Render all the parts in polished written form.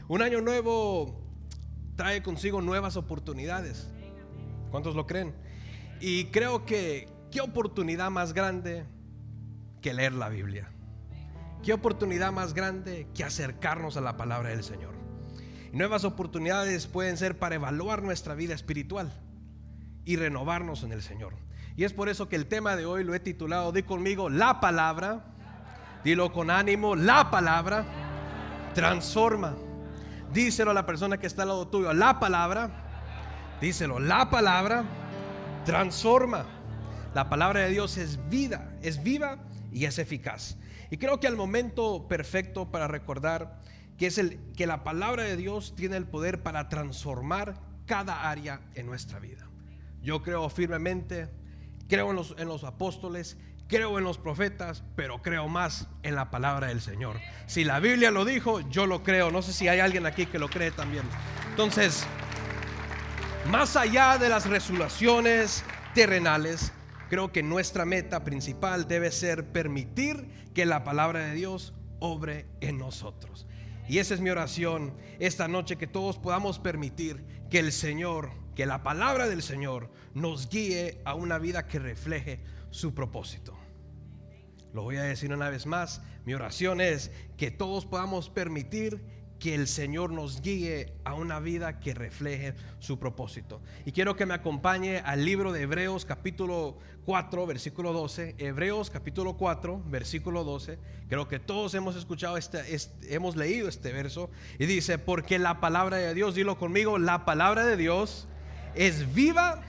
Un año nuevo trae consigo nuevas oportunidades. ¿Cuántos lo creen? Y creo que qué oportunidad más grande que leer la Biblia. Qué oportunidad más grande que acercarnos a la palabra del Señor. Nuevas oportunidades pueden ser para evaluar nuestra vida espiritual y renovarnos en el Señor. Y es por eso que el tema de hoy lo he titulado, di conmigo, la palabra. Dilo con ánimo, la palabra transforma. Díselo a la persona que está al lado tuyo, la palabra. Díselo, la palabra transforma. La palabra de Dios es vida, es viva y es eficaz. Y creo que el momento perfecto para recordar que la palabra de Dios tiene el poder para transformar cada área en nuestra vida. Yo creo firmemente, creo en los apóstoles, creo en los profetas, pero creo más en la palabra del Señor. Si la Biblia lo dijo, yo lo creo. No sé si hay alguien aquí que lo cree también. Entonces, más allá de las resoluciones terrenales, creo que nuestra meta principal debe ser permitir que la palabra de Dios obre en nosotros. Y esa es mi oración esta noche, que todos podamos permitir que el Señor, que la palabra del Señor nos guíe a una vida que refleje su propósito. Lo voy a decir una vez más, mi oración es que todos podamos permitir que el Señor nos guíe a una vida que refleje su propósito. Y quiero que me acompañe al libro de Hebreos capítulo 4 versículo 12. Hebreos capítulo 4 versículo 12. Creo que todos hemos escuchado hemos leído este verso. Y dice, porque la palabra de Dios, dilo conmigo, la palabra de Dios es viva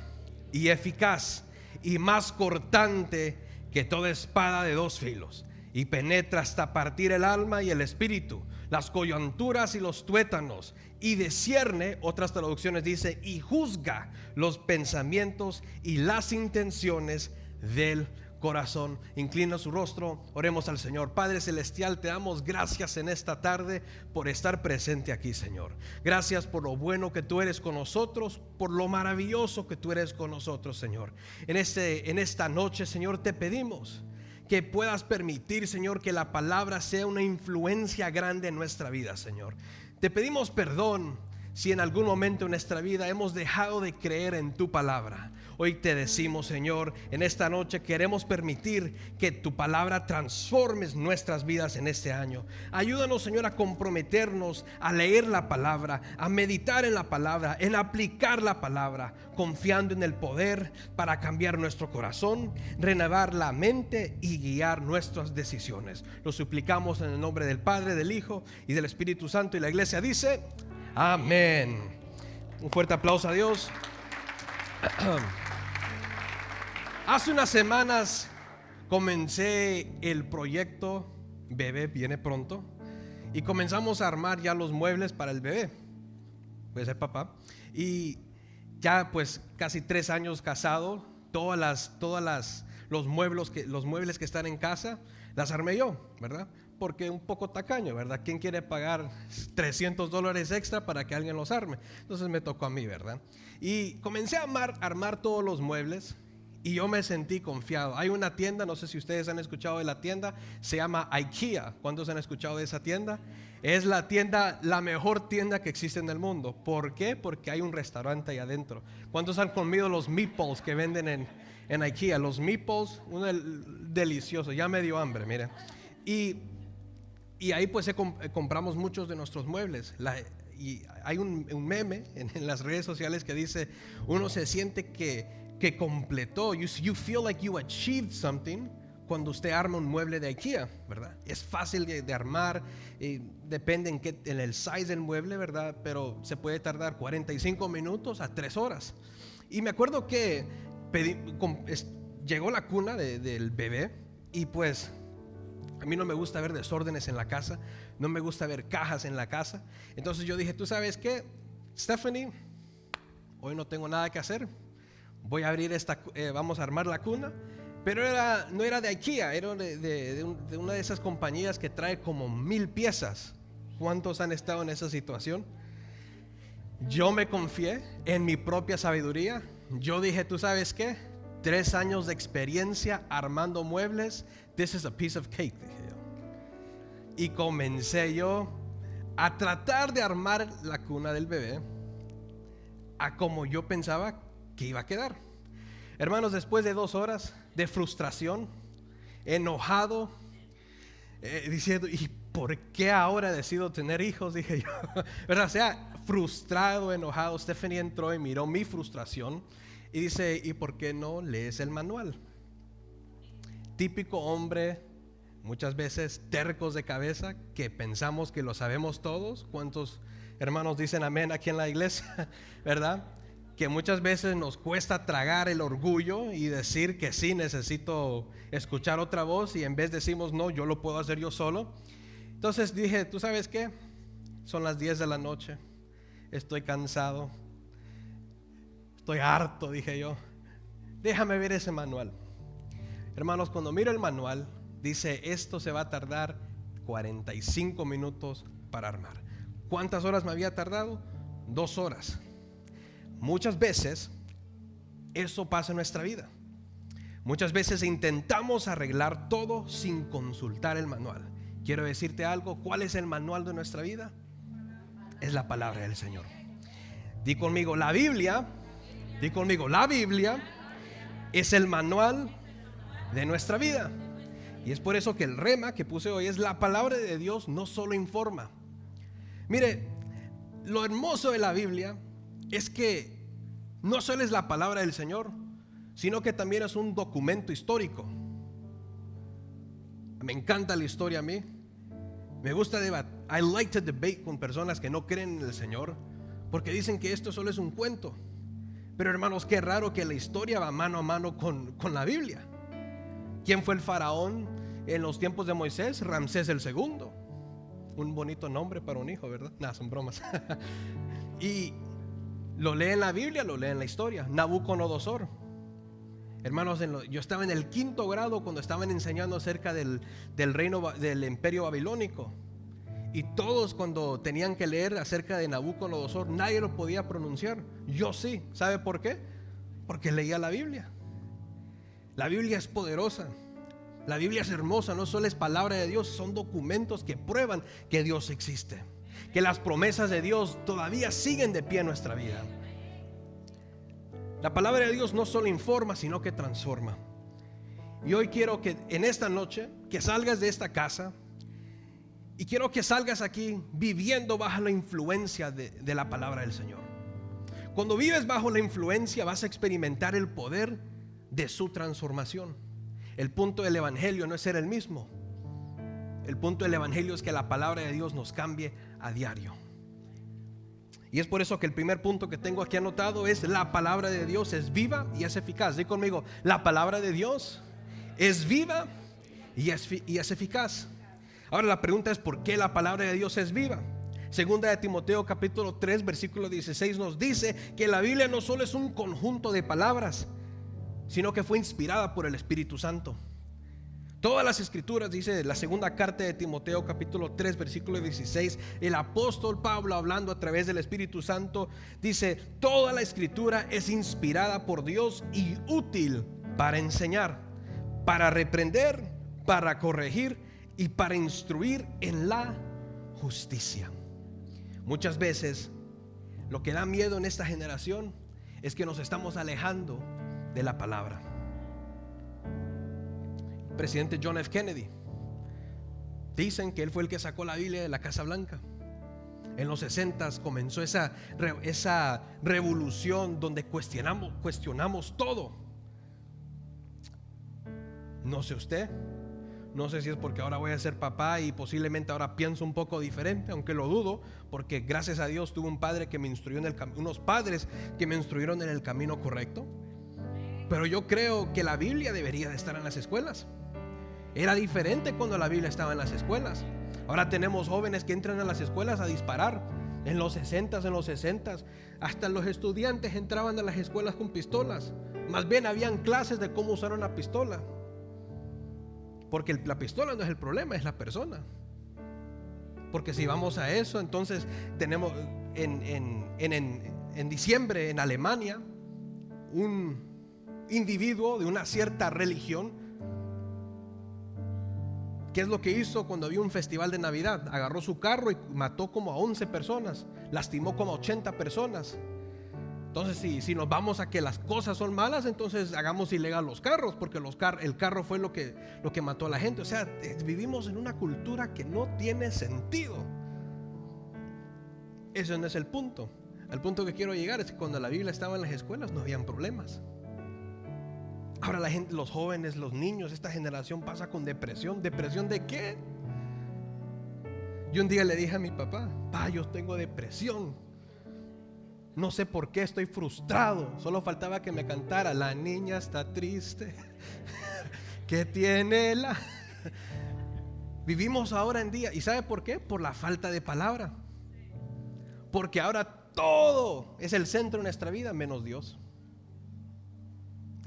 y eficaz y más cortante que toda espada de dos filos, y penetra hasta partir el alma y el espíritu, las coyunturas y los tuétanos, y discierne, otras traducciones dice, y juzga los pensamientos y las intenciones del corazón. Inclina su rostro, oremos al Señor. Padre celestial, te damos gracias en esta tarde por estar presente aquí, Señor. Gracias por lo bueno que tú eres con nosotros, por lo maravilloso que tú eres con nosotros, Señor. En esta noche, Señor, te pedimos que puedas permitir, Señor, que la palabra sea una influencia grande en nuestra vida, Señor. Te pedimos perdón si en algún momento en nuestra vida hemos dejado de creer en tu palabra. Hoy te decimos, Señor, en esta noche queremos permitir que tu palabra transforme nuestras vidas en este año. Ayúdanos, Señor, a comprometernos a leer la palabra, a meditar en la palabra, en aplicar la palabra, confiando en el poder para cambiar nuestro corazón, renovar la mente y guiar nuestras decisiones. Lo suplicamos en el nombre del Padre, del Hijo y del Espíritu Santo, y la iglesia dice amén. Un fuerte aplauso a Dios. Hace unas semanas comencé el proyecto Bebé Viene Pronto, y comenzamos a armar ya los muebles para el bebé. Puede ser papá. Y ya pues casi 3 años casado, los muebles que están en casa las armé yo, ¿verdad? Porque un poco tacaño, ¿verdad? ¿Quién quiere pagar $300 extra para que alguien los arme? Entonces me tocó a mí, ¿verdad? Y comencé a armar todos los muebles, y yo me sentí confiado. Hay una tienda, no sé si ustedes han escuchado de la tienda, se llama IKEA. ¿Cuántos han escuchado de esa tienda? Es la mejor tienda que existe en el mundo. ¿Por qué? Porque hay un restaurante ahí adentro. ¿Cuántos han comido los meatballs que venden en IKEA? Los meatballs, delicioso. Ya me dio hambre, mire. Y ahí pues compramos muchos de nuestros muebles. Y hay un meme en las redes sociales que dice, uno se siente que completó, you feel like you achieved something cuando usted arma un mueble de IKEA, ¿verdad? Es fácil de armar, depende en el size del mueble, ¿verdad? Pero se puede tardar 45 minutos a 3 horas. Y me acuerdo que llegó la cuna del bebé, y pues a mí no me gusta ver desórdenes en la casa, no me gusta ver cajas en la casa. Entonces yo dije, ¿tú sabes qué, Stephanie? Hoy no tengo nada que hacer. Voy a abrir vamos a armar la cuna. Pero no era de IKEA, era de una de esas compañías que trae como 1000 piezas. ¿Cuántos han estado en esa situación? Yo me confié en mi propia sabiduría. Yo dije, ¿tú sabes qué? 3 años de experiencia armando muebles. This is a piece of cake, dije yo. Y comencé yo a tratar de armar la cuna del bebé a como yo pensaba que iba a quedar. Hermanos, después de 2 horas de frustración, enojado, diciendo, ¿y por qué ahora decido tener hijos? Dije yo, ¿verdad? O sea, frustrado, enojado. Stephanie entró y miró mi frustración y dice, ¿y por qué no lees el manual? Típico hombre, muchas veces tercos de cabeza, que pensamos que lo sabemos todos. ¿Cuántos hermanos dicen amén aquí en la iglesia? ¿Verdad? Que muchas veces nos cuesta tragar el orgullo y decir que sí, necesito escuchar otra voz, y en vez decimos no, yo lo puedo hacer yo solo. Entonces dije, ¿tú sabes qué? Son las 10 de la noche, estoy cansado, estoy harto, dije yo, déjame ver ese manual. Hermanos, cuando miro el manual, dice, esto se va a tardar 45 minutos para armar. ¿Cuántas horas me había tardado? 2 horas. Muchas veces eso pasa en nuestra vida. Muchas veces intentamos arreglar todo sin consultar el manual. Quiero decirte algo, ¿cuál es el manual de nuestra vida? Es la palabra del Señor. Di conmigo, la Biblia. Di conmigo, la Biblia es el manual de nuestra vida. Y es por eso que el rema que puse hoy es: la palabra de Dios no solo informa. Mire, lo hermoso de la Biblia es que no solo es la palabra del Señor, sino que también es un documento histórico. Me encanta la historia a mí. Me gusta debatir. I like to debate con personas que no creen en el Señor, porque dicen que esto solo es un cuento. Pero hermanos, qué raro que la historia va mano a mano con la Biblia. ¿Quién fue el faraón en los tiempos de Moisés? Ramsés el segundo. Un bonito nombre para un hijo, ¿verdad? Nada, son bromas. Y lo lee en la Biblia, lo lee en la historia. Nabucodonosor. Hermanos, yo estaba en el 5º grado cuando estaban enseñando acerca del reino del imperio babilónico. Y todos, cuando tenían que leer acerca de Nabucodonosor, nadie lo podía pronunciar. Yo sí. ¿Sabe por qué? Porque leía la Biblia. La Biblia es poderosa. La Biblia es hermosa. No solo es palabra de Dios, son documentos que prueban que Dios existe, que las promesas de Dios todavía siguen de pie en nuestra vida. La palabra de Dios no solo informa, sino que transforma. Y hoy quiero que en esta noche, que salgas de esta casa, y quiero que salgas aquí viviendo bajo la influencia de la palabra del Señor. Cuando vives bajo la influencia, vas a experimentar el poder de su transformación. El punto del evangelio no es ser el mismo. El punto del evangelio es que la palabra de Dios nos cambie a diario. Y es por eso que el primer punto que tengo aquí anotado es: la palabra de Dios es viva y es eficaz. Di conmigo, la palabra de Dios es viva y es eficaz. Ahora la pregunta es: ¿por qué la palabra de Dios es viva? Segunda de Timoteo capítulo 3 versículo 16 nos dice que la Biblia no solo es un conjunto de palabras, sino que fue inspirada por el Espíritu Santo. Todas las escrituras, dice la segunda carta de Timoteo capítulo 3 versículo 16, el apóstol Pablo, hablando a través del Espíritu Santo, dice: toda la escritura es inspirada por Dios y útil para enseñar, para reprender, para corregir y para instruir en la justicia. Muchas veces lo que da miedo en esta generación es que nos estamos alejando de la palabra. Presidente John F. Kennedy, dicen que él fue el que sacó la Biblia de la Casa Blanca. En los 60s comenzó esa revolución donde cuestionamos todo. No sé usted, no sé si es porque ahora voy a ser papá y posiblemente ahora pienso un poco diferente, aunque lo dudo, porque gracias a Dios tuve un padre que me instruyó unos padres que me instruyeron en el camino correcto. Pero yo creo que la Biblia debería de estar en las escuelas. Era diferente cuando la Biblia estaba en las escuelas. Ahora tenemos jóvenes que entran a las escuelas a disparar. En los 60s, hasta los estudiantes entraban a las escuelas con pistolas. Más bien habían clases de cómo usar una pistola. Porque la pistola no es el problema, es la persona. Porque si vamos a eso, entonces tenemos en diciembre en Alemania un individuo de una cierta religión ¿Qué es lo que hizo cuando había un festival de Navidad? Agarró su carro y mató como a 11 personas, lastimó como a 80 personas. Entonces si nos vamos a que las cosas son malas, entonces hagamos ilegal los carros, porque el carro fue lo que mató a la gente. O sea, vivimos en una cultura que no tiene sentido. Ese no es el punto. El punto que quiero llegar es que cuando la Biblia estaba en las escuelas no habían problemas. Ahora la gente, los jóvenes, los niños, esta generación pasa con depresión. ¿Depresión de qué? Yo un día le dije a mi papá: "Pa, yo tengo depresión. No sé por qué, estoy frustrado. Solo faltaba que me cantara: la niña está triste. ¿Qué tiene la?" Vivimos ahora en día. ¿Y sabe por qué? Por la falta de palabra. Porque ahora todo es el centro de nuestra vida menos Dios.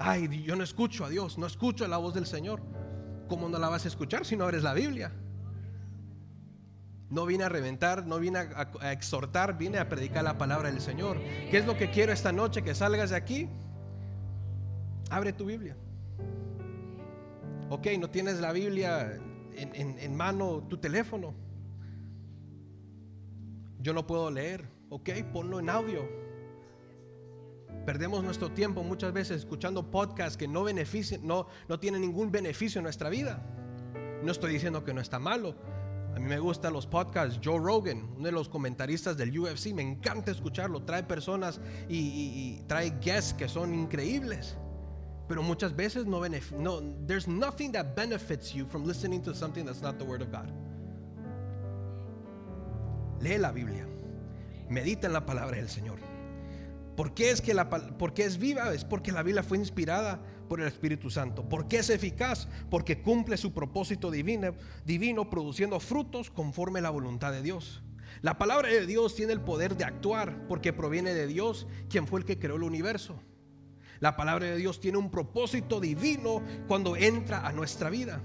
Ay, yo no escucho a Dios, no escucho la voz del Señor. ¿Cómo no la vas a escuchar si no abres la Biblia? No vine a reventar, no vine a exhortar, vine a predicar la palabra del Señor. ¿Qué es lo que quiero esta noche? Que salgas de aquí. Abre tu Biblia. Ok, no tienes la Biblia en mano, tu teléfono. Yo no puedo leer. Ok, ponlo en audio. Perdemos nuestro tiempo muchas veces escuchando podcasts que no benefician, no tienen ningún beneficio en nuestra vida. No estoy diciendo que no está malo. A mí me gustan los podcasts. Joe Rogan, uno de los comentaristas del UFC, me encanta escucharlo. Trae personas y trae guests que son increíbles. Pero muchas veces there's nothing that benefits you from listening to something that's not the word of God. Lee la Biblia. Medita en la palabra del Señor. ¿Por qué es viva? Es porque la Biblia fue inspirada por el Espíritu Santo. ¿Por qué es eficaz? Porque cumple su propósito divino, produciendo frutos conforme a la voluntad de Dios. La palabra de Dios tiene el poder de actuar porque proviene de Dios, quien fue el que creó el universo. La palabra de Dios tiene un propósito divino cuando entra a nuestra vida,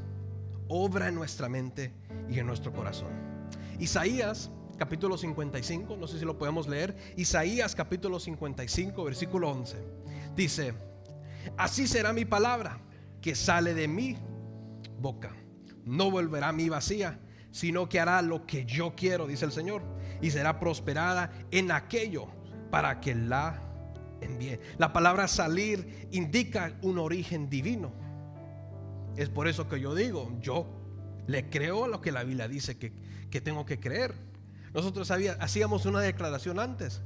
obra en nuestra mente y en nuestro corazón. Isaías capítulo 55, no sé si lo podemos leer. Isaías capítulo 55 versículo 11 dice: así será mi palabra que sale de mi boca, no volverá a mí vacía, sino que hará lo que yo quiero, dice el Señor, y será prosperada en aquello para que la envíe. La palabra salir indica un origen divino. Es por eso que yo digo, yo le creo a lo que la Biblia dice que tengo que creer. Nosotros hacíamos una declaración antes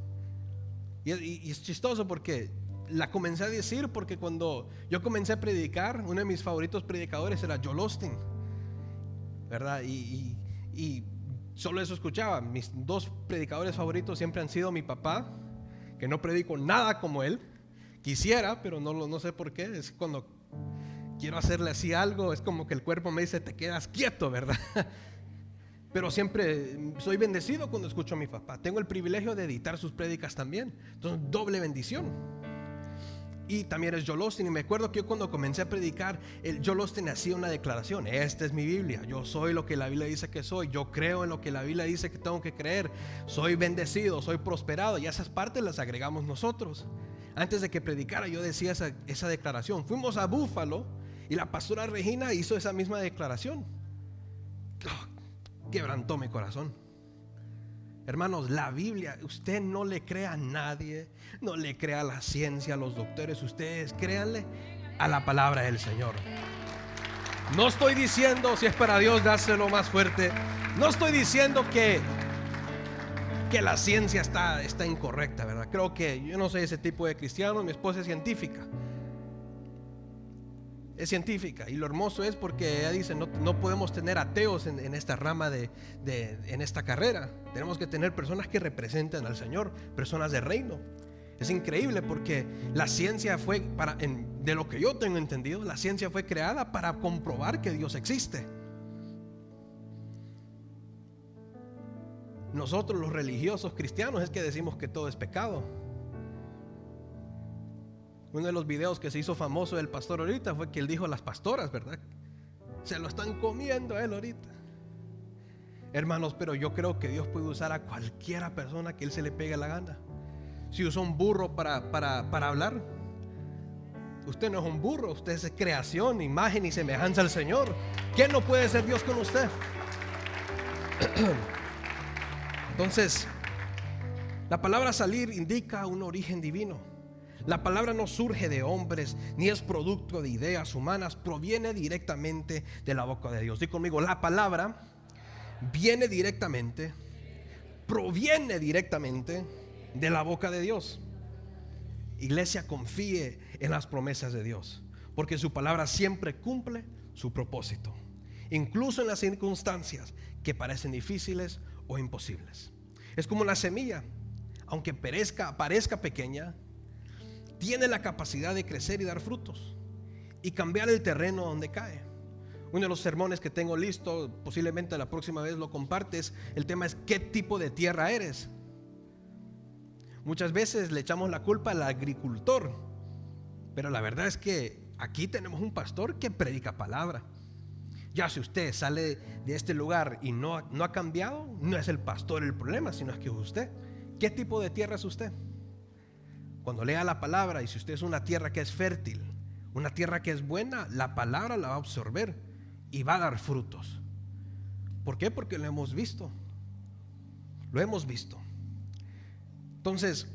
y es chistoso porque la comencé a decir porque cuando yo comencé a predicar, uno de mis favoritos predicadores era Joel Osteen, ¿verdad? Y solo eso escuchaba. Mis dos predicadores favoritos siempre han sido mi papá, que no predico nada como él. Quisiera, pero no sé por qué. Es cuando quiero hacerle así algo, es como que el cuerpo me dice: te quedas quieto, ¿verdad? Pero siempre soy bendecido cuando escucho a mi papá. Tengo el privilegio de editar sus prédicas también. Entonces, doble bendición. Y también es Joel Osteen. Y me acuerdo que yo cuando comencé a predicar, Joel Osteen hacía una declaración: esta es mi Biblia, yo soy lo que la Biblia dice que soy, yo creo en lo que la Biblia dice que tengo que creer, soy bendecido, soy prosperado. Y esas partes las agregamos nosotros. Antes de que predicara yo decía esa declaración. Fuimos a Búfalo y la pastora Regina hizo esa misma declaración. Quebrantó mi corazón. Hermanos, la Biblia, usted no le crea a nadie, no le crea a la ciencia, a los doctores. Ustedes créanle a la palabra del Señor. No estoy diciendo, si es para Dios, dáselo más fuerte. No estoy diciendo que la ciencia está incorrecta, ¿verdad? Creo que yo no soy ese tipo de cristiano. Mi esposa es científica. Es científica, y lo hermoso es porque ella dice: no podemos tener ateos en esta rama en esta carrera. Tenemos que tener personas que representen al Señor, personas de reino. Es increíble porque la ciencia fue de lo que yo tengo entendido, la ciencia fue creada para comprobar que Dios existe. Nosotros los religiosos cristianos es que decimos que todo es pecado. Uno de los videos que se hizo famoso del pastor ahorita fue que él dijo: las pastoras, ¿verdad? Se lo están comiendo a él ahorita. Hermanos, pero yo creo que Dios puede usar a cualquiera persona que él se le pegue la gana. Si usó un burro para hablar, Usted no es un burro, usted es creación, imagen y semejanza al Señor. ¿Quién no puede ser Dios con usted? Entonces, la palabra salir indica un origen divino. La palabra no surge de hombres ni es producto de ideas humanas, proviene directamente de la boca de Dios. Dí conmigo, la palabra proviene directamente de la boca de Dios. Iglesia, confíe en las promesas de Dios, porque su palabra siempre cumple su propósito, incluso en las circunstancias que parecen difíciles o imposibles. Es como una semilla, aunque parezca pequeña, tiene la capacidad de crecer y dar frutos y cambiar el terreno donde cae. Uno de los sermones que tengo listo, posiblemente la próxima vez lo compartes, el tema es ¿qué tipo de tierra eres? Muchas veces le echamos la culpa al agricultor, pero la verdad es que aquí tenemos un pastor que predica palabra. Ya si usted sale de este lugar y no ha cambiado, no es el pastor el problema, sino es que usted. ¿Qué tipo de tierra es usted? Cuando lea la palabra, y si usted es una tierra que es fértil, una tierra que es buena, la palabra la va a absorber y va a dar frutos. ¿Por qué? Porque lo hemos visto. Lo hemos visto. Entonces,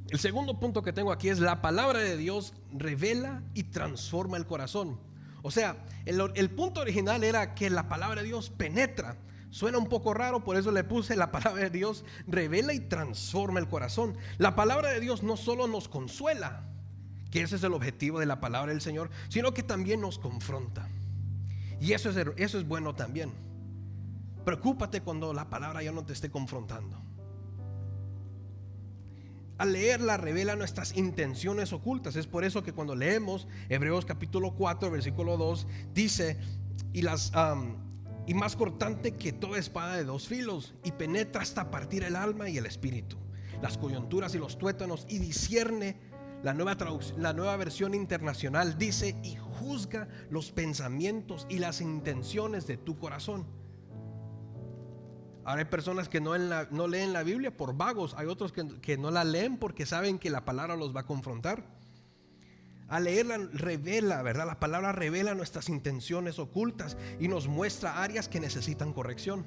el segundo punto que tengo aquí es: la palabra de Dios revela y transforma el corazón. O sea, el punto original era que la palabra de Dios penetra. Suena un poco raro, por eso le puse: la palabra de Dios revela y transforma el corazón. La palabra de Dios no solo nos consuela, que ese es el objetivo de la palabra del Señor, sino que también nos confronta. Y eso es bueno también. Preocúpate cuando la palabra ya no te esté confrontando. Al leerla revela nuestras intenciones ocultas. Es por eso que cuando leemos Hebreos capítulo 4 versículo 2 dice: y más cortante que toda espada de dos filos, y penetra hasta partir el alma y el espíritu, las coyunturas y los tuétanos, y discierne. La nueva versión internacional dice: y juzga los pensamientos y las intenciones de tu corazón. Ahora hay personas que no leen la Biblia por vagos. Hay otros que no la leen porque saben que la palabra los va a confrontar. Al leerla revela, ¿verdad? La palabra revela nuestras intenciones ocultas y nos muestra áreas que necesitan corrección.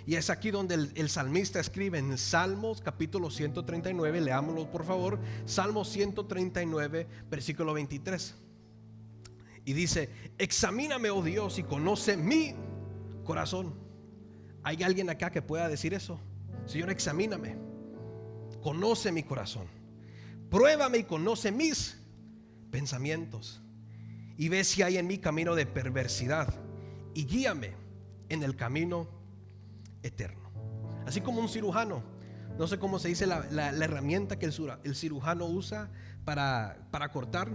Y es aquí donde el salmista escribe en Salmos capítulo 139, leámoslo por favor, Salmo 139 versículo 23. Y dice: examíname, oh Dios, y conoce mi corazón. ¿Hay alguien acá que pueda decir eso? Señor, examíname, conoce mi corazón, pruébame y conoce mis pensamientos, y ve si hay en mí camino de perversidad, y guíame en el camino eterno. Así como un cirujano, no sé cómo se dice la herramienta que el cirujano usa para cortar.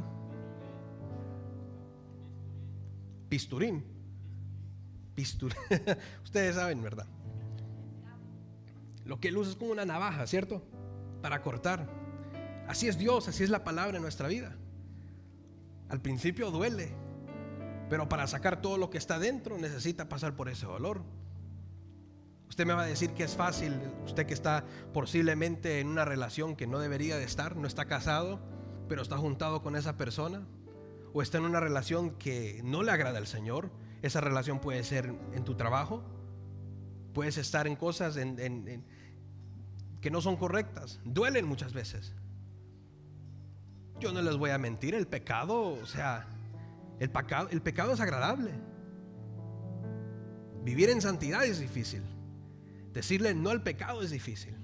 Bisturín. Ustedes saben, ¿verdad? Lo que él usa es como una navaja, ¿cierto? Para cortar. Así es Dios, así es la palabra en nuestra vida. Al principio duele, pero para sacar todo lo que está dentro necesita pasar por ese dolor. Usted me va a decir que es fácil. Usted que está posiblemente en una relación que no debería de estar, no está casado, pero está juntado con esa persona, o está en una relación que no le agrada al Señor. Esa relación puede ser en tu trabajo, puedes estar en cosas que no son correctas, duelen muchas veces. Yo no les voy a mentir, el pecado, o sea, el pecado es agradable. Vivir en santidad es difícil. Decirle no al pecado es difícil.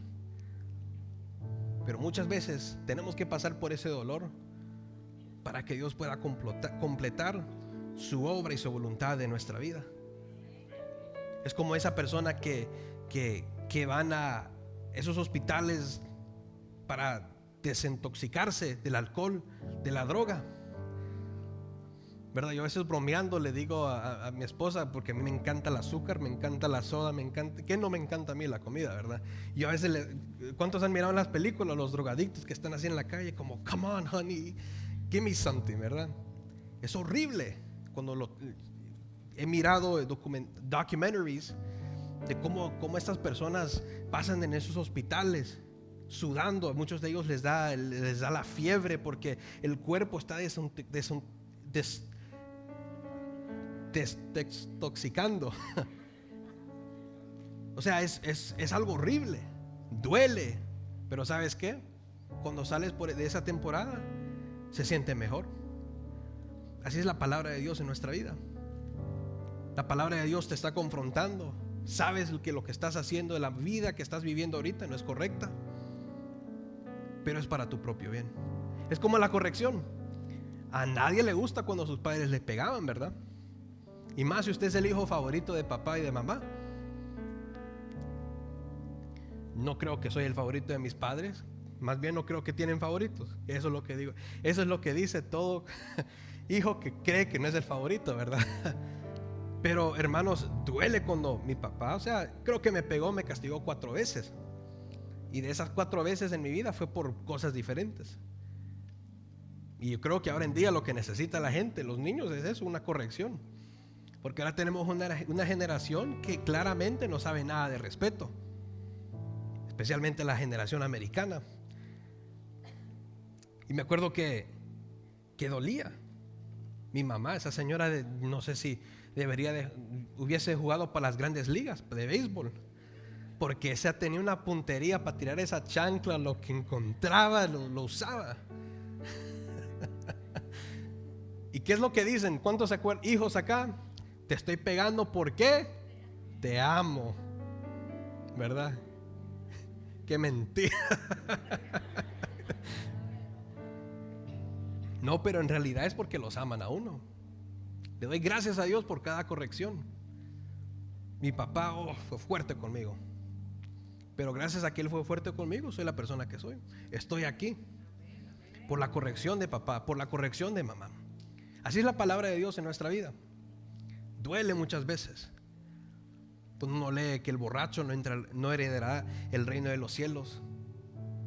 Pero muchas veces tenemos que pasar por ese dolor para que Dios pueda completar su obra y su voluntad de nuestra vida. Es como esa persona que van a esos hospitales para desintoxicarse del alcohol, de la droga, ¿verdad? Yo a veces bromeando le digo a mi esposa, porque a mí me encanta el azúcar, me encanta la soda, me encanta, ¿qué no me encanta a mí? La comida, ¿verdad? Y yo a veces ¿cuántos han mirado en las películas los drogadictos que están así en la calle como come on honey, give me something, ¿verdad? Es horrible cuando he mirado documentaries de cómo estas personas pasan en esos hospitales sudando. A muchos de ellos les da la fiebre porque el cuerpo está desintoxicando. O sea, es algo horrible, duele, pero ¿sabes qué? Cuando sales de esa temporada se siente mejor. Así es la palabra de Dios en nuestra vida. La palabra de Dios te está confrontando. Sabes que lo que estás haciendo, de la vida que estás viviendo ahorita, no es correcta, pero es para tu propio bien. Es como la corrección. A nadie le gusta cuando sus padres le pegaban, ¿verdad? Y más si usted es el hijo favorito de papá y de mamá. No creo que soy el favorito de mis padres. Más bien no creo que tienen favoritos. Eso es lo que digo. Eso es lo que dice todo hijo que cree que no es el favorito, ¿verdad? Pero hermanos, duele cuando mi papá, o sea, creo que me pegó, me castigó 4 veces. Y de esas 4 veces en mi vida fue por cosas diferentes. Y yo creo que ahora en día lo que necesita la gente, los niños, es eso, una corrección. Porque ahora tenemos una generación que claramente no sabe nada de respeto. Especialmente la generación americana. Y me acuerdo que dolía. Mi mamá, esa señora, no sé si hubiese jugado para las grandes ligas de béisbol, porque esa tenía una puntería para tirar esa chancla, lo que encontraba lo usaba. ¿Y qué es lo que dicen? ¿Cuántos se acuerdan? Hijos acá, te estoy pegando porque te amo, ¿verdad? Qué mentira. No, pero en realidad es porque los aman a uno. Le doy gracias a Dios por cada corrección. Mi papá fue fuerte conmigo, pero gracias a que él fue fuerte conmigo, soy la persona que soy. Estoy aquí por la corrección de papá, por la corrección de mamá. Así es la palabra de Dios en nuestra vida. Duele muchas veces. Pues uno lee que el borracho no heredará el reino de los cielos,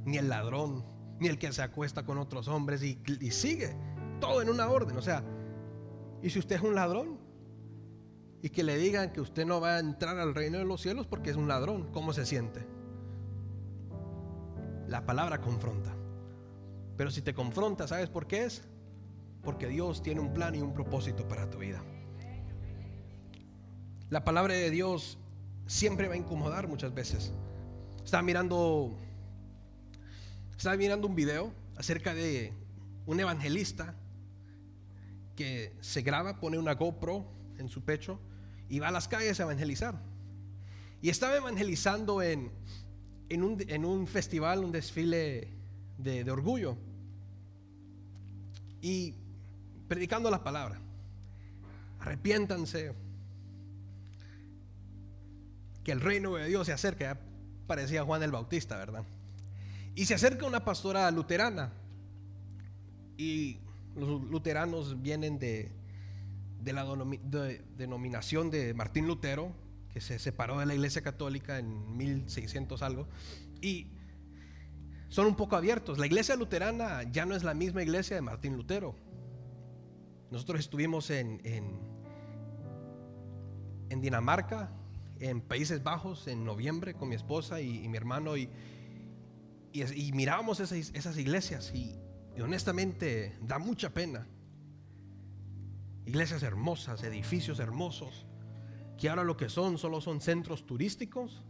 ni el ladrón, ni el que se acuesta con otros hombres, y sigue todo en una orden. O sea, y si usted es un ladrón y que le digan que usted no va a entrar al reino de los cielos porque es un ladrón, ¿cómo se siente? La palabra confronta. Pero si te confronta, ¿sabes por qué es? Porque Dios tiene un plan y un propósito para tu vida. La palabra de Dios siempre va a incomodar muchas veces. Estaba mirando un video acerca de un evangelista que se graba, pone una GoPro en su pecho y va a las calles a evangelizar. Y estaba evangelizando en un festival, un desfile de orgullo, y predicando la palabra. Arrepiéntanse, que el reino de Dios se acerca. Ya parecía Juan el Bautista, ¿verdad? Y se acerca una pastora luterana, y los luteranos vienen de la denominación de Martín Lutero, que se separó de la Iglesia Católica en 1600 algo, y son un poco abiertos. La Iglesia luterana ya no es la misma iglesia de Martín Lutero. Nosotros estuvimos en Dinamarca, en Países Bajos, en noviembre con mi esposa y mi hermano, y mirábamos esas iglesias, y honestamente da mucha pena. Iglesias hermosas, edificios hermosos, que ahora lo que solo son centros turísticos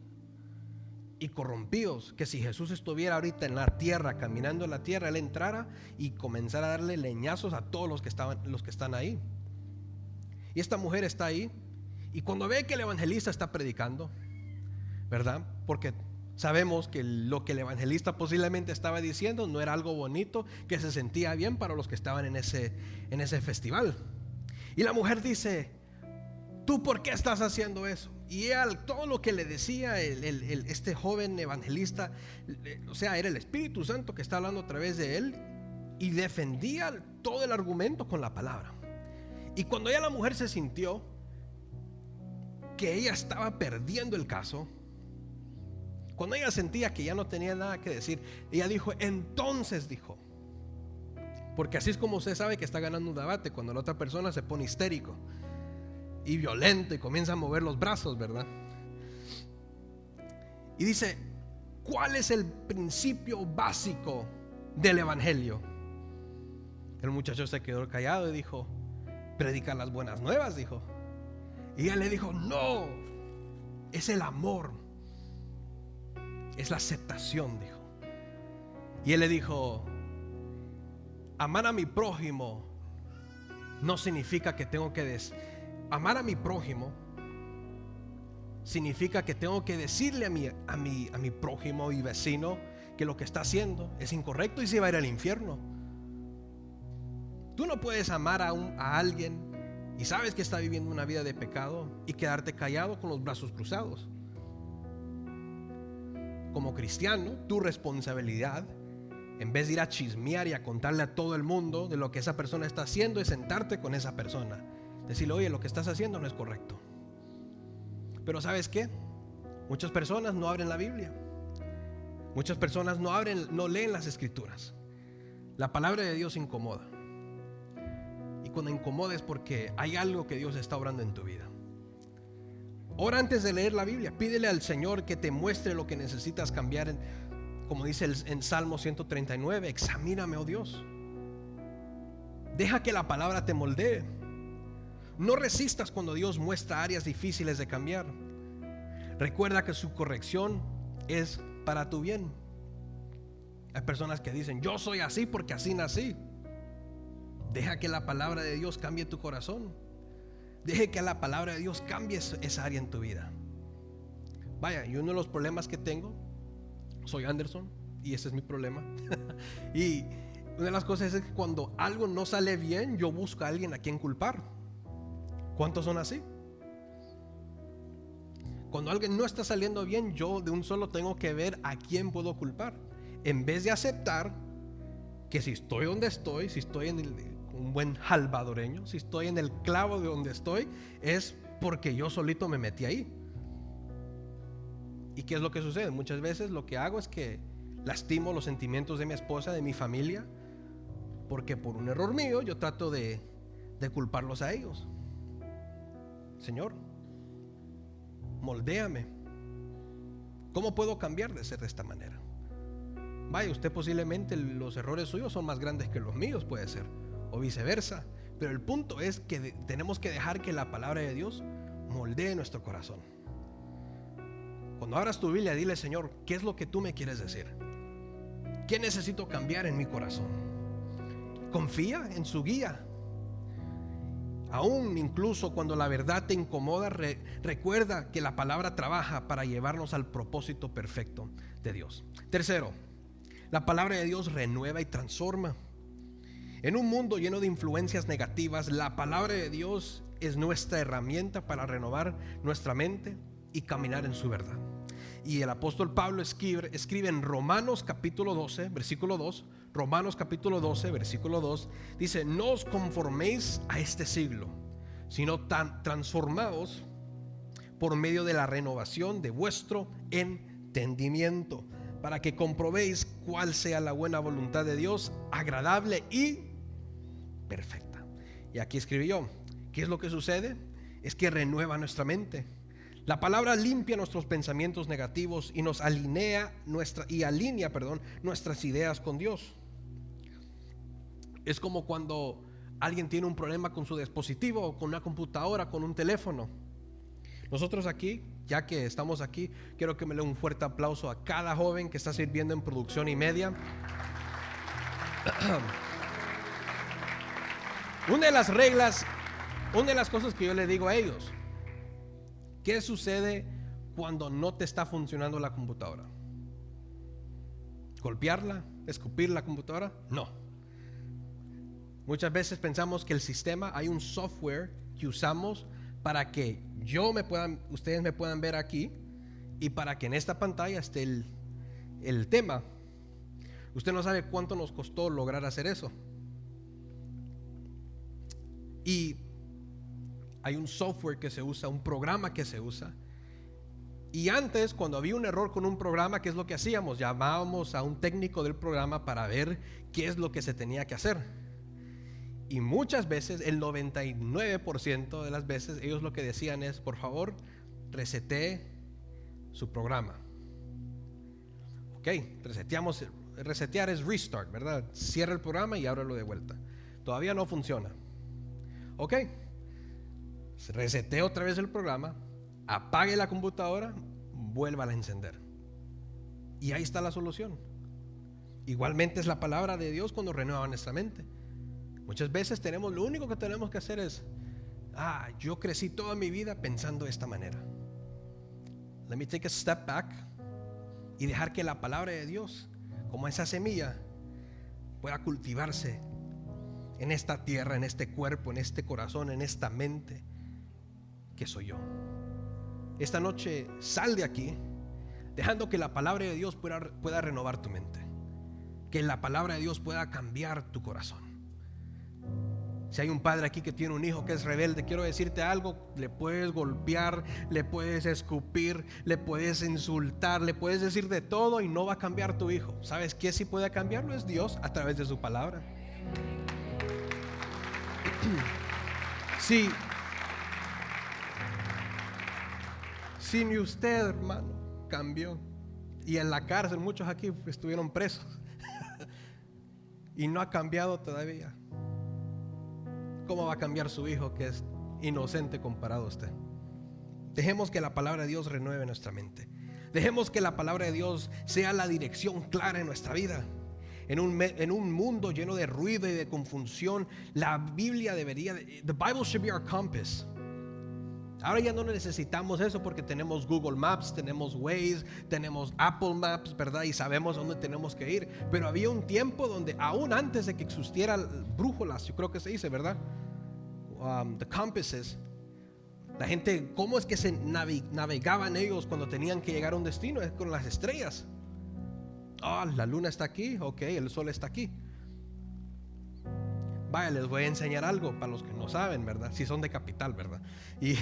y corrompidos. Que si Jesús estuviera ahorita en la tierra, caminando en la tierra, Él entrara y comenzara a darle leñazos a todos los que están ahí. Y esta mujer está ahí, y cuando ve que el evangelista está predicando, ¿verdad? Porque sabemos que lo que el evangelista posiblemente estaba diciendo no era algo bonito, que se sentía bien para los que estaban en ese festival. Y la mujer dice: ¿tú por qué estás haciendo eso? Y todo lo que le decía este joven evangelista, o sea, era el Espíritu Santo que está hablando a través de él, y defendía todo el argumento con la palabra. Y cuando ya la mujer se sintió que ella estaba perdiendo el caso, cuando ella sentía que ya no tenía nada que decir, ella dijo, porque así es como usted sabe que está ganando un debate, cuando la otra persona se pone histérico y violento y comienza a mover los brazos, ¿verdad? Y dice: ¿cuál es el principio básico del evangelio? El muchacho se quedó callado y dijo: predicar las buenas nuevas, dijo. Y él le dijo: no, es el amor, es la aceptación, dijo. Y él le dijo: amar a mi prójimo no significa que tengo que amar a mi prójimo significa que tengo que decirle a mi prójimo y vecino que lo que está haciendo es incorrecto y se va a ir al infierno. Tú no puedes amar a alguien y sabes que está viviendo una vida de pecado y quedarte callado con los brazos cruzados. Como cristiano, tu responsabilidad, en vez de ir a chismear y a contarle a todo el mundo de lo que esa persona está haciendo, es sentarte con esa persona, decirle: oye, lo que estás haciendo no es correcto. Pero ¿sabes qué? Muchas personas no abren la Biblia. Muchas personas no leen las escrituras. La palabra de Dios incomoda. Y cuando incomoda es porque hay algo que Dios está obrando en tu vida. Ora antes de leer la Biblia. Pídele al Señor que te muestre lo que necesitas cambiar. Como dice en Salmo 139: examíname, oh Dios. Deja que la palabra te moldee. No resistas cuando Dios muestra áreas difíciles de cambiar. Recuerda que su corrección es para tu bien. Hay personas que dicen: yo soy así porque así nací. Deja que la palabra de Dios cambie tu corazón. Deje que la palabra de Dios cambie esa área en tu vida. Vaya, y uno de los problemas que tengo, soy Anderson y ese es mi problema. Y una de las cosas es que cuando algo no sale bien, yo busco a alguien a quien culpar. ¿Cuántos son así? Cuando algo no está saliendo bien, yo de un solo tengo que ver a quién puedo culpar, en vez de aceptar que si estoy donde estoy, si estoy un buen salvadoreño, si estoy en el clavo de donde estoy, es porque yo solito me metí ahí. ¿Y qué es lo que sucede? Muchas veces lo que hago es que lastimo los sentimientos de mi esposa, de mi familia, porque por un error mío yo trato de culparlos a ellos. Señor, moldéame. ¿Cómo puedo cambiar de ser de esta manera? Vaya, usted posiblemente los errores suyos son más grandes que los míos, puede ser, o viceversa. Pero el punto es que tenemos que dejar que la palabra de Dios moldee nuestro corazón. Cuando abras tu Biblia, dile: Señor, ¿qué es lo que tú me quieres decir? ¿Qué necesito cambiar en mi corazón? Confía en su guía. Aún incluso cuando la verdad te incomoda, recuerda que la palabra trabaja para llevarnos al propósito perfecto de Dios. Tercero, la palabra de Dios renueva y transforma. En un mundo lleno de influencias negativas, la palabra de Dios es nuestra herramienta para renovar nuestra mente y caminar en su verdad. Y el apóstol Pablo escribe en Romanos capítulo 12, versículo 2, Romanos capítulo 12, versículo 2, dice: no os conforméis a este siglo, sino transformaos por medio de la renovación de vuestro entendimiento, para que comprobéis cuál sea la buena voluntad de Dios, agradable y perfecta. Y aquí escribió: ¿qué es lo que sucede? Es que renueva nuestra mente. La palabra limpia nuestros pensamientos negativos y nos alinea nuestras ideas con Dios. Es como cuando alguien tiene un problema con su dispositivo, con una computadora, con un teléfono. Nosotros aquí, ya que estamos aquí, quiero que me dé un fuerte aplauso a cada joven que está sirviendo en producción y media. Una de las cosas que yo le digo a ellos: ¿qué sucede cuando no te está funcionando la computadora? ¿Golpearla? ¿Escupir la computadora? No. Muchas veces pensamos que el sistema, hay un software que usamos para que ustedes me puedan ver aquí y para que en esta pantalla esté el tema. Usted no sabe cuánto nos costó lograr hacer eso. Y hay un software que se usa, un programa que se usa. Y antes, cuando había un error con un programa, ¿qué es lo que hacíamos? Llamábamos a un técnico del programa para ver qué es lo que se tenía que hacer. Y muchas veces, el 99% de las veces, ellos lo que decían es: por favor, resetee su programa. Ok, reseteamos. Resetear es restart, ¿verdad? Cierra el programa y ábrelo de vuelta. Todavía no funciona. Ok, resetee otra vez el programa, apague la computadora, vuélvala a encender. Y ahí está la solución. Igualmente es la palabra de Dios cuando renueva nuestra mente. Muchas veces lo único que tenemos que hacer es: yo crecí toda mi vida pensando de esta manera. Let me take a step back y dejar que la palabra de Dios, como esa semilla, pueda cultivarse en esta tierra, en este cuerpo, en este corazón, en esta mente que soy yo. Esta noche sal de aquí dejando que la palabra de Dios pueda renovar tu mente, que la palabra de Dios pueda cambiar tu corazón. Si hay un padre aquí que tiene un hijo que es rebelde, quiero decirte algo: le puedes golpear, le puedes escupir, le puedes insultar, le puedes decir de todo y no va a cambiar tu hijo. ¿Sabes qué sí puede cambiarlo? Es Dios a través de su palabra. Sí. Si ni usted, hermano, cambió, y en la cárcel muchos aquí estuvieron presos y no ha cambiado todavía, ¿cómo va a cambiar su hijo que es inocente comparado a usted? Dejemos que la palabra de Dios renueve nuestra mente. Dejemos que la palabra de Dios sea la dirección clara en nuestra vida. En un mundo lleno de ruido y de confusión, la Biblia the Bible should be our compass. Ahora ya no necesitamos eso porque tenemos Google Maps, tenemos Waze, tenemos Apple Maps, ¿verdad? Y sabemos dónde tenemos que ir. Pero había un tiempo donde, aún antes de que existieran brújulas, yo creo que se dice, ¿verdad? The compasses. La gente, ¿cómo es que se navegaban ellos cuando tenían que llegar a un destino? Es con las estrellas. La luna está aquí, ok, el sol está aquí. Vaya, les voy a enseñar algo para los que no saben, ¿verdad? Si son de capital, ¿verdad? Y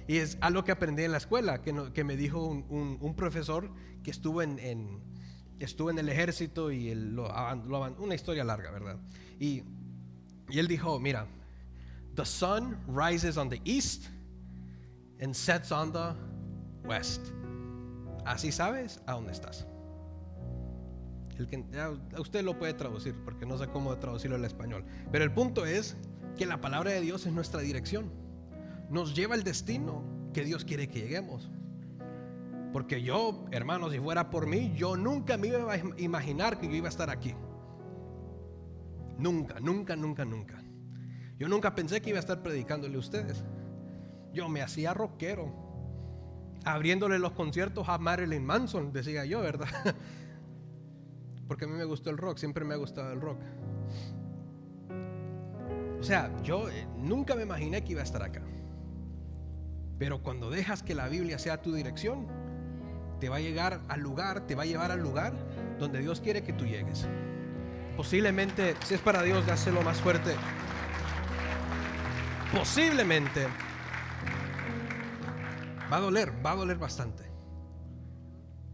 es algo que aprendí en la escuela, que me dijo un profesor que estuvo en el ejército y una historia larga, ¿verdad? Y él dijo: mira, the sun rises on the east and sets on the west. Así sabes a dónde estás. Usted lo puede traducir porque no sé cómo traducirlo al español, pero el punto es que la palabra de Dios es nuestra dirección, nos lleva al destino que Dios quiere que lleguemos. Porque yo, hermano, si fuera por mí, yo nunca me iba a imaginar que yo iba a estar aquí. Nunca. Yo nunca pensé que iba a estar predicándole a ustedes. Yo me hacía rockero, abriéndole los conciertos a Marilyn Manson, decía yo, ¿verdad? Porque a mí me gustó el rock, siempre me ha gustado el rock. O sea, yo nunca me imaginé que iba a estar acá. Pero cuando dejas que la Biblia sea tu dirección, te va a llevar al lugar donde Dios quiere que tú llegues. Posiblemente, si es para Dios, dáselo más fuerte. Posiblemente va a doler bastante.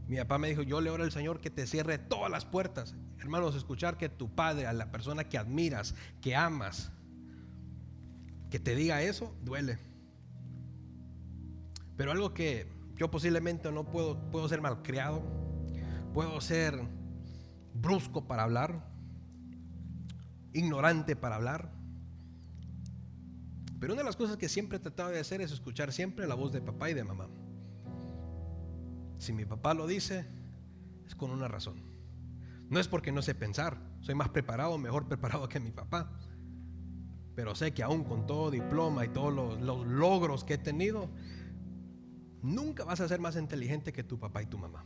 Mi papá me dijo: yo le oro al Señor que te cierre todas las puertas. Hermanos, escuchar que tu padre, a la persona que admiras, que amas, que te diga eso, duele. Pero algo que yo posiblemente no puedo ser malcriado, puedo ser brusco para hablar, ignorante para hablar. Pero una de las cosas que siempre he tratado de hacer es escuchar siempre la voz de papá y de mamá. Si mi papá lo dice, es con una razón. No es porque no sé pensar, soy más preparado, mejor preparado que mi papá. Pero sé que aún con todo diploma y todos los logros que he tenido, nunca vas a ser más inteligente que tu papá y tu mamá.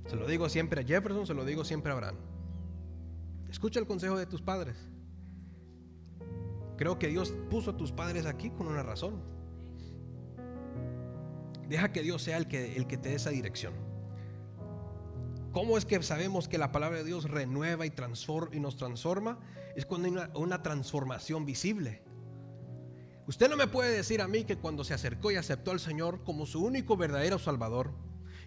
Se lo digo siempre a Jefferson, se lo digo siempre a Abraham. Escucha el consejo de tus padres. Creo que Dios puso a tus padres aquí con una razón. Deja que Dios sea el que te dé esa dirección. ¿Cómo es que sabemos que la palabra de Dios renueva y nos transforma? Es cuando hay una transformación visible. Usted no me puede decir a mí que cuando se acercó y aceptó al Señor como su único verdadero Salvador,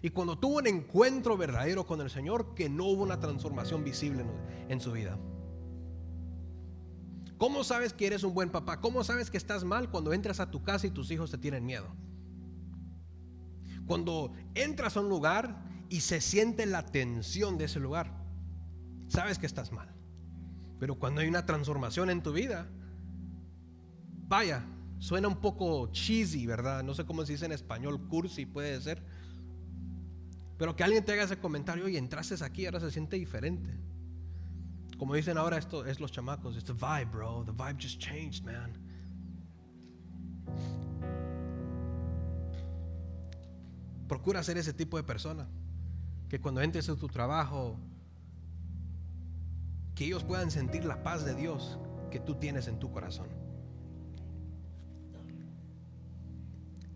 y cuando tuvo un encuentro verdadero con el Señor, que no hubo una transformación visible en su vida. ¿Cómo sabes que eres un buen papá? ¿Cómo sabes que estás mal cuando entras a tu casa y tus hijos te tienen miedo? Cuando entras a un lugar y se siente la tensión de ese lugar, sabes que estás mal. Pero cuando hay una transformación en tu vida, vaya, suena un poco cheesy, ¿verdad? No sé cómo se dice en español, cursi puede ser. Pero que alguien te haga ese comentario: oye, entraste aquí, ahora se siente diferente. Como dicen ahora, esto es los chamacos, it's the vibe, bro, the vibe just changed, man. Procura ser ese tipo de persona, que cuando entres a tu trabajo, que ellos puedan sentir la paz de Dios que tú tienes en tu corazón.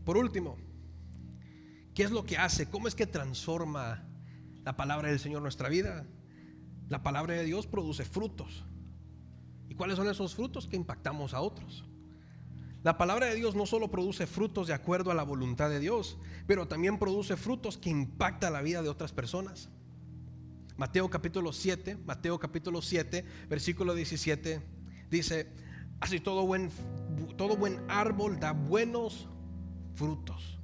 Por último, ¿qué es lo que hace? ¿Cómo es que transforma la palabra del Señor nuestra vida? La palabra de Dios produce frutos. ¿Y cuáles son esos frutos? Que impactamos a otros. La palabra de Dios no solo produce frutos de acuerdo a la voluntad de Dios, pero también produce frutos que impactan la vida de otras personas. Mateo capítulo 7, versículo 17 dice: así todo buen árbol da buenos frutos,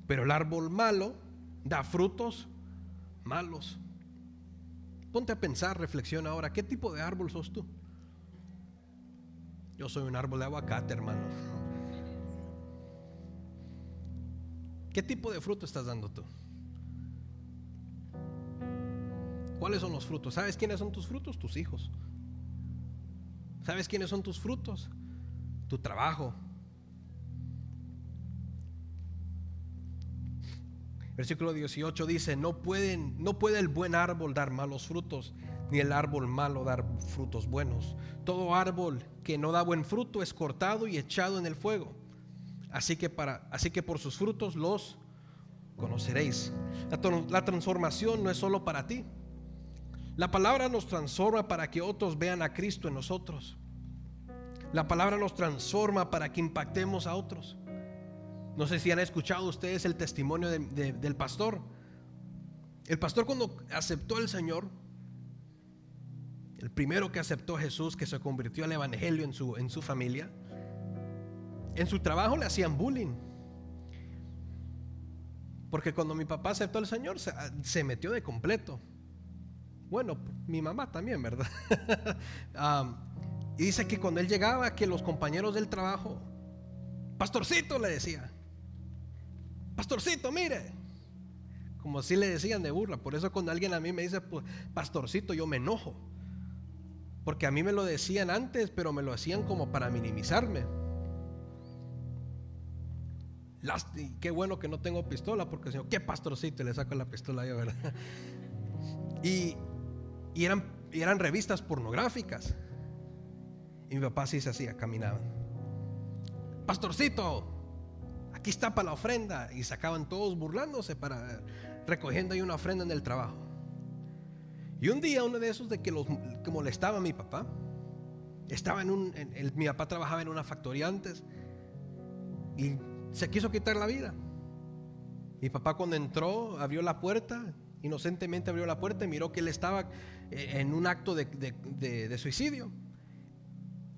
pero el árbol malo da frutos malos. Ponte a pensar, reflexiona ahora, ¿qué tipo de árbol sos tú? Yo soy un árbol de aguacate, hermano. ¿Qué tipo de fruto estás dando tú? ¿Cuáles son los frutos? ¿Sabes quiénes son tus frutos? Tus hijos. ¿Sabes quiénes son tus frutos? Tu trabajo. Versículo 18 dice: no puede el buen árbol dar malos frutos, ni el árbol malo dar frutos buenos. Todo árbol que no da buen fruto es cortado y echado en el fuego. Así que por sus frutos los conoceréis. La transformación no es solo para ti. La palabra nos transforma para que otros vean a Cristo en nosotros. La palabra nos transforma para que impactemos a otros. No sé si han escuchado ustedes el testimonio del pastor. El pastor, cuando aceptó al Señor, el primero que aceptó a Jesús, que se convirtió al evangelio en su familia, en su trabajo le hacían bullying. Porque cuando mi papá aceptó al Señor, se metió de completo. Bueno, mi mamá también, ¿verdad? Y dice que cuando él llegaba, que los compañeros del trabajo: pastorcito, le decía, pastorcito, mire. Como así le decían de burla. Por eso cuando alguien a mí me dice pastorcito, yo me enojo. Porque a mí me lo decían antes, pero me lo hacían como para minimizarme. Qué bueno que no tengo pistola, porque si no, ¿qué pastorcito? Y le saco la pistola yo, ¿verdad? Y eran revistas pornográficas. Y mi papá sí se hacía, caminaba: pastorcito, aquí está para la ofrenda. Y sacaban todos burlándose, recogiendo ahí una ofrenda en el trabajo. Y un día, uno de esos que molestaba a mi papá, estaba mi papá trabajaba en una factoría antes, y se quiso quitar la vida. Mi papá, cuando entró, abrió la puerta, inocentemente abrió la puerta y miró que él estaba en un acto de suicidio.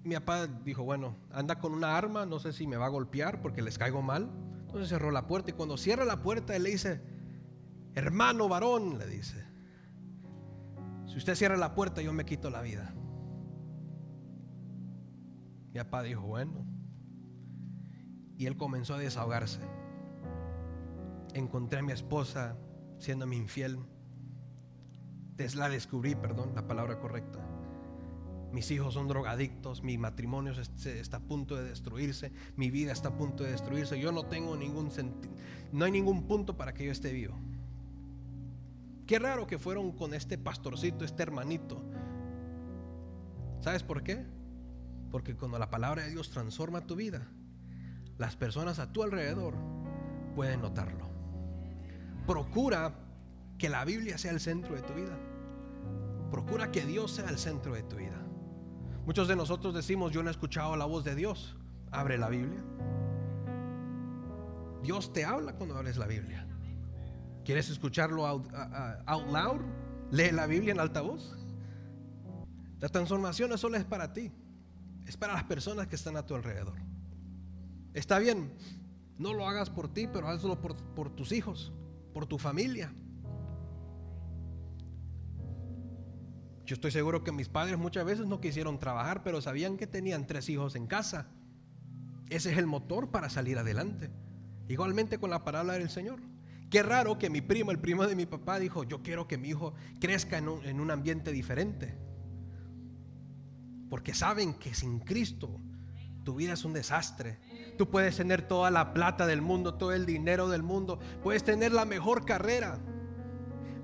Mi papá dijo: bueno, anda con una arma, no sé si me va a golpear porque les caigo mal. Entonces cerró la puerta, y cuando cierra la puerta, él le dice: hermano varón, le dice, si usted cierra la puerta, yo me quito la vida. Mi papá dijo: bueno. Y él comenzó a desahogarse. Encontré a mi esposa siéndome infiel. La descubrí, perdón, la palabra correcta. Mis hijos son drogadictos, mi matrimonio está a punto de destruirse, mi vida está a punto de destruirse. Yo no tengo no hay ningún punto para que yo esté vivo. Qué raro que fueron con este pastorcito, este hermanito. ¿Sabes por qué? Porque cuando la palabra de Dios transforma tu vida, las personas a tu alrededor pueden notarlo. Procura que la Biblia sea el centro de tu vida. Procura que Dios sea el centro de tu vida. Muchos de nosotros decimos: yo no he escuchado la voz de Dios. Abre la Biblia. Dios te habla cuando abres la Biblia. ¿Quieres escucharlo out loud? Lee la Biblia en alta voz. La transformación no solo es para ti, es para las personas que están a tu alrededor. Está bien, no lo hagas por ti, pero hazlo por tus hijos, por tu familia. Yo estoy seguro que mis padres muchas veces no quisieron trabajar, pero sabían que tenían 3 hijos en casa. Ese es el motor para salir adelante. Igualmente con la palabra del Señor. Qué raro que mi primo, el primo de mi papá, dijo: yo quiero que mi hijo crezca en un ambiente diferente. Porque saben que sin Cristo tu vida es un desastre. Tú puedes tener toda la plata del mundo, todo el dinero del mundo, puedes tener la mejor carrera,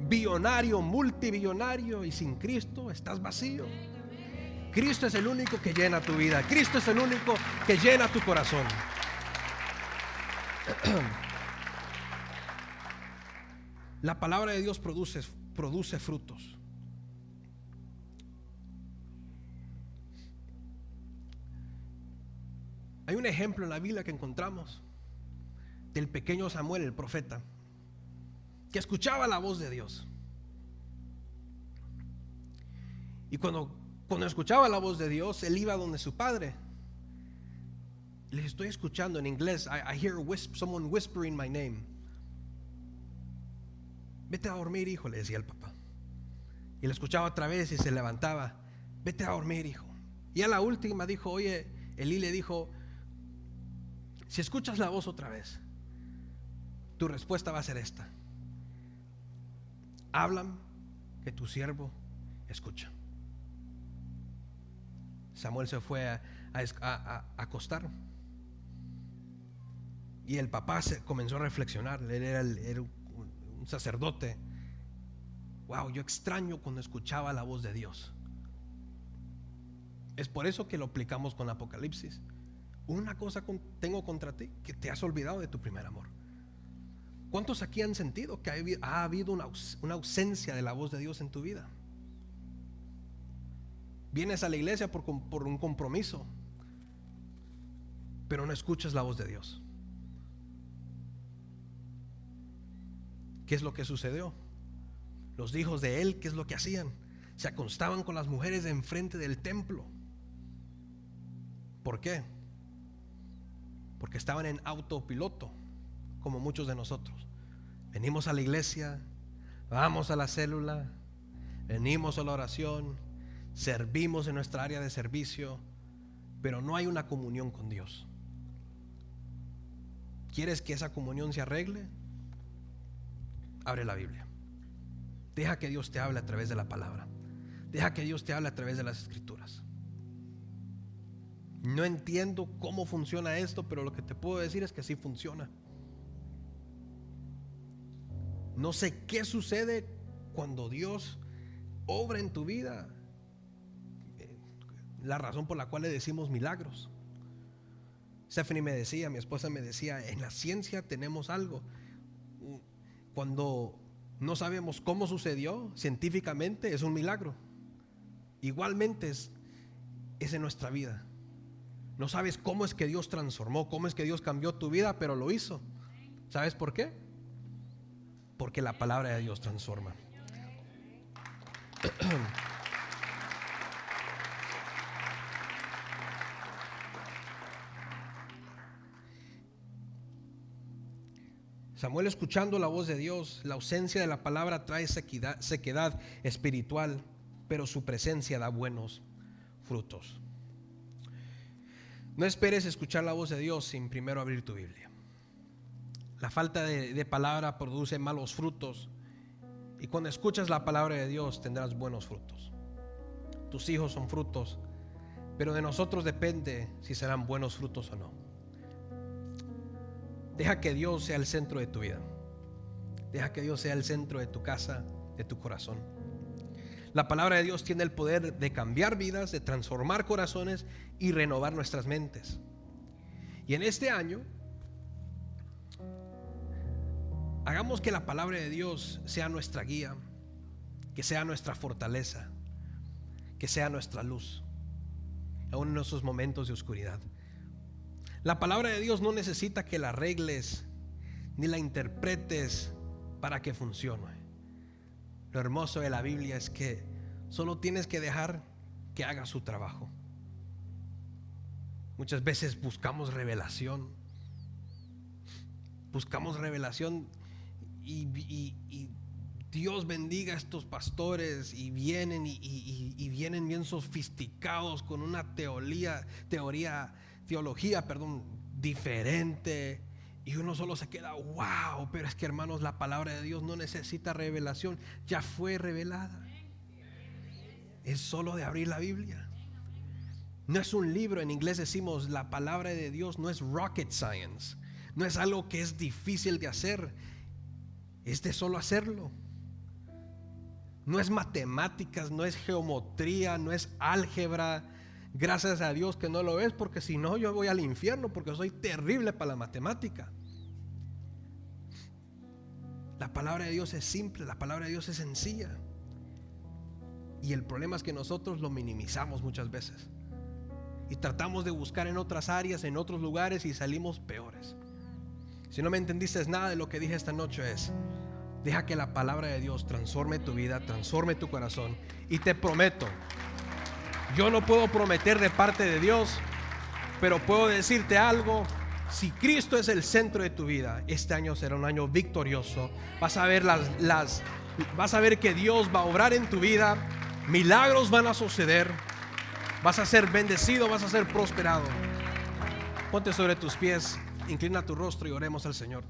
billonario, multibillonario, y sin Cristo estás vacío. Cristo es el único que llena tu vida. Cristo es el único que llena tu corazón. La palabra de Dios produce frutos. Hay un ejemplo en la Biblia que encontramos del pequeño Samuel, el profeta, que escuchaba la voz de Dios. Y cuando escuchaba la voz de Dios, él iba donde su padre. Les estoy escuchando en inglés. I hear someone whispering my name. Vete a dormir, hijo, le decía el papá. Y le escuchaba otra vez y se levantaba. Vete a dormir, hijo. Y a la última dijo: oye, Elí le dijo: si escuchas la voz otra vez, tu respuesta va a ser esta: hablan, que tu siervo escucha. Samuel se fue a acostar. Y el papá comenzó a reflexionar. Él era un sacerdote. Wow, yo extraño cuando escuchaba la voz de Dios. Es por eso que lo aplicamos con Apocalipsis. Una cosa tengo contra ti, que te has olvidado de tu primer amor. ¿Cuántos aquí han sentido que ha habido una ausencia de la voz de Dios en tu vida? Vienes a la iglesia por un compromiso, pero no escuchas la voz de Dios. ¿Qué es lo que sucedió? Los hijos de él, ¿qué es lo que hacían? Se acostaban con las mujeres de enfrente del templo. ¿Por qué? Porque estaban en autopiloto, como muchos de nosotros. Venimos a la iglesia, vamos a la célula, venimos a la oración, servimos en nuestra área de servicio, pero no hay una comunión con Dios. ¿Quieres que esa comunión se arregle? Abre la Biblia. Deja que Dios te hable a través de la palabra. Deja que Dios te hable a través de las escrituras. No entiendo cómo funciona esto, pero lo que te puedo decir es que sí funciona. No sé qué sucede cuando Dios obra en tu vida. La razón por la cual le decimos milagros. Stephanie me decía, mi esposa me decía: en la ciencia tenemos algo. Cuando no sabemos cómo sucedió científicamente, es un milagro. Igualmente es en nuestra vida. No sabes cómo es que Dios transformó, cómo es que Dios cambió tu vida, pero lo hizo. ¿Sabes por qué? Porque la palabra de Dios transforma. Samuel, escuchando la voz de Dios, la ausencia de la palabra trae sequedad espiritual, pero su presencia da buenos frutos. No esperes escuchar la voz de Dios sin primero abrir tu Biblia. La falta de palabra produce malos frutos, y cuando escuchas la palabra de Dios tendrás buenos frutos. Tus hijos son frutos, pero de nosotros depende si serán buenos frutos o no. Deja que Dios sea el centro de tu vida. Deja que Dios sea el centro de tu casa, de tu corazón. La palabra de Dios tiene el poder de cambiar vidas, de transformar corazones y renovar nuestras mentes. Y en este año, hagamos que la palabra de Dios sea nuestra guía, que sea nuestra fortaleza, que sea nuestra luz, aún en nuestros momentos de oscuridad. La palabra de Dios no necesita que la arregles ni la interpretes para que funcione. Lo hermoso de la Biblia es que solo tienes que dejar que haga su trabajo. Muchas veces buscamos revelación y Dios bendiga a estos pastores y vienen y vienen bien sofisticados con una teología diferente, y uno solo se queda wow. Pero es que, hermanos, la palabra de Dios no necesita revelación, ya fue revelada. Es solo de abrir la Biblia. No es un libro. En inglés decimos la palabra de Dios no es rocket science, no es algo que es difícil de hacer, es de solo hacerlo. No es matemáticas, no es geometría, no es álgebra. Gracias a Dios que no lo es, porque si no yo voy al infierno, porque soy terrible para la matemática. La palabra de Dios es simple, la palabra de Dios es sencilla. Y el problema es que nosotros lo minimizamos muchas veces y tratamos de buscar en otras áreas, en otros lugares, y salimos peores. Si no me entendiste nada de lo que dije esta noche, deja que la palabra de Dios transforme tu vida, transforme tu corazón. Y te prometo, yo no puedo prometer de parte de Dios, pero puedo decirte algo: si Cristo es el centro de tu vida, este año será un año victorioso. Vas a ver vas a ver que Dios va a obrar en tu vida, milagros van a suceder, vas a ser bendecido, vas a ser prosperado. Ponte sobre tus pies, inclina tu rostro y oremos al Señor.